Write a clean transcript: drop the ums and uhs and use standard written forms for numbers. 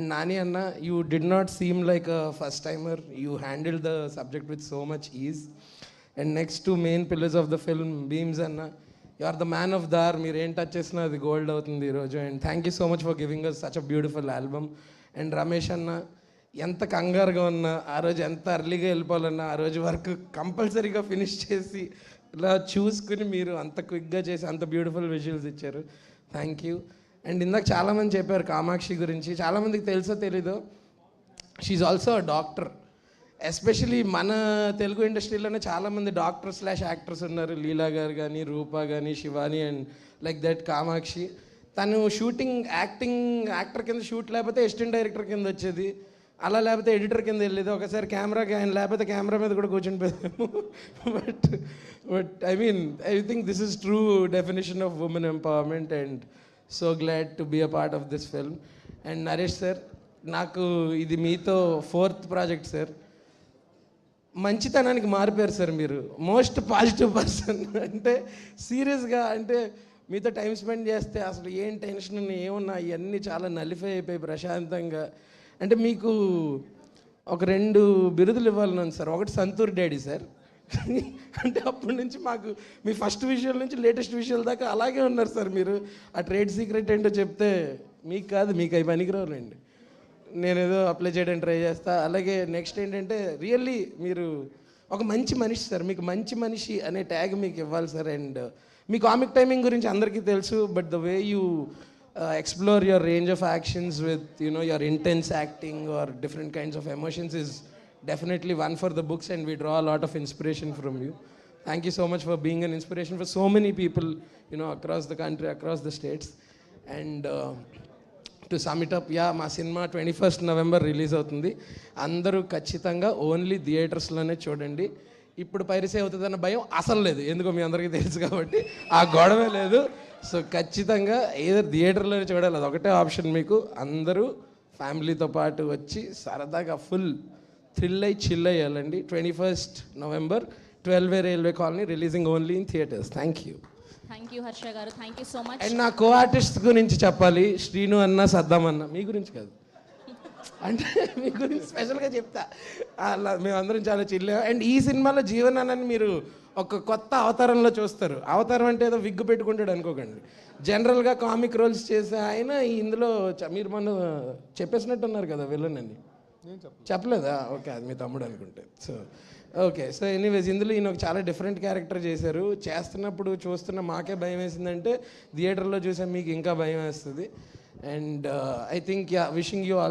Nani Anna, you did not seem like a first timer. You handled the subject with so much ease. And next to main pillars of the film, Beams Anna, you are the man of the hour. మీరు ఏం touch చేసినా అది gold అవుతుంది ఈరోజు. And thank you so much for giving us such a beautiful album. And Ramesh అన్న, ఎంత కంగారుగా ఉన్నా, ఆ రోజు ఎంత అర్లీగా వెళ్ళిపోవాలన్నా, ఆ రోజు వర్క్ కంపల్సరీగా ఫినిష్ చేసి ఇలా చూసుకుని మీరు అంత క్విక్గా చేసి అంత బ్యూటిఫుల్ విజువల్స్ ఇచ్చారు. Thank you. అండ్ ఇందాక చాలామంది చెప్పారు కామాక్షి గురించి. చాలామందికి తెలుసో తెలీదో, she also a doctor. Especially మన తెలుగు ఇండస్ట్రీలోనే చాలామంది డాక్టర్/యాక్టర్స్ ఉన్నారు. లీలా గారు కానీ, రూపా కానీ, Shivani and like that Kamakshi. తను షూటింగ్ యాక్టర్ కింద షూట్ లేకపోతే అసిస్టెంట్ డైరెక్టర్ కింద వచ్చేది, అలా లేకపోతే ఎడిటర్ కింద వెళ్ళేది. ఒకసారి కెమెరాకి ఆయన లేకపోతే కెమెరా మీద కూడా కూర్చొని పోయాము. But I think this is true definition of women empowerment and so glad to be a part of this film. And Naresh sir, నాకు ఇది మీతో 4th ప్రాజెక్ట్ సార్. మంచితనానికి మారిపోయారు సార్ మీరు. Most positive person. అంటే సీరియస్గా, అంటే మీతో టైం స్పెండ్ చేస్తే అసలు ఏం టెన్షన్ ఏమున్నా ఇవన్నీ చాలా నలిఫై అయిపోయి ప్రశాంతంగా. అంటే మీకు ఒక 2 బిరుదులు ఇవ్వాలని ఉంది సార్. ఒకటి సంతూర్ డాడీ సార్. అంటే అప్పటి నుంచి మాకు మీ ఫస్ట్ విజువల్ నుంచి లేటెస్ట్ విజువల్ దాకా అలాగే ఉన్నారు సార్ మీరు. ఆ ట్రేడ్ సీక్రెట్ ఏంటో చెప్తే మీకు కాదు, మీకు అవి పనికిరావులేండి, నేనేదో అప్లై చేయడానికి ట్రై చేస్తా. అలాగే నెక్స్ట్ ఏంటంటే రియల్లీ మీరు ఒక మంచి మనిషి సార్. మీకు మంచి మనిషి అనే ట్యాగ్ మీకు ఇవ్వాలి sir. And me comic timing గురించి అందరికీ తెలుసు, but the way you explore your range of actions with, you know, your intense acting or different kinds of emotions is definitely one for the books, and we draw a lot of inspiration from you. Thank you so much for being an inspiration for so many people, you know, across the country, across the states. And to sum it up, yeah, మా cinema 21st November release అవుతుంది. అందరూ ఖచ్చితంగా only థియేటర్స్లోనే చూడండి. ఇప్పుడు piracy అవుతుందన్న భయం అసలు లేదు, ఎందుకో మీ అందరికీ తెలుసు కాబట్టి ఆ గొడవే లేదు. సో ఖచ్చితంగా ఏదో థియేటర్లోనే చూడాలి, అది ఒకటే ఆప్షన్ మీకు. అందరూ ఫ్యామిలీతో పాటు వచ్చి సరదాగా ఫుల్ థ్రిల్ అయ్యి చిల్ అయ్యాలండి. 21st November, 12 railway colony, releasing only in theatres. Thank you. Thank you Harsha garu, thank you so much. And నా కో ఆర్టిస్ట్ గురించి చెప్పాలి. శ్రీను అన్న, సద్దాం అన్న. మీ గురించి కాదు, అంటే మీ గురించి స్పెషల్గా చెప్తా. అలా మేమందరం చాలా చిల్. అండ్ ఈ సినిమాలో జీవన్ అన్నని మీరు ఒక కొత్త అవతారంలో చూస్తారు. అవతారం అంటే ఏదో విగ్గు పెట్టుకుంటాడు అనుకోకండి. జనరల్గా కామిక్ రోల్స్ చేసే ఆయన ఇందులో మీరు మొన్న చెప్పేసినట్టున్నారు కదా విలన్ అని. చెప్పలేదా? ఓకే, అది మీ తమ్ముడు అనుకుంటే. So okay. సో ఎనీవేస్, ఇందులో ఈయన ఒక చాలా డిఫరెంట్ క్యారెక్టర్ చేశారు. చేస్తున్నప్పుడు చూస్తున్న మాకే భయం వేసిందంటే థియేటర్లో చూసే మీకు ఇంకా భయం వేస్తుంది. And I think, yeah, wishing you all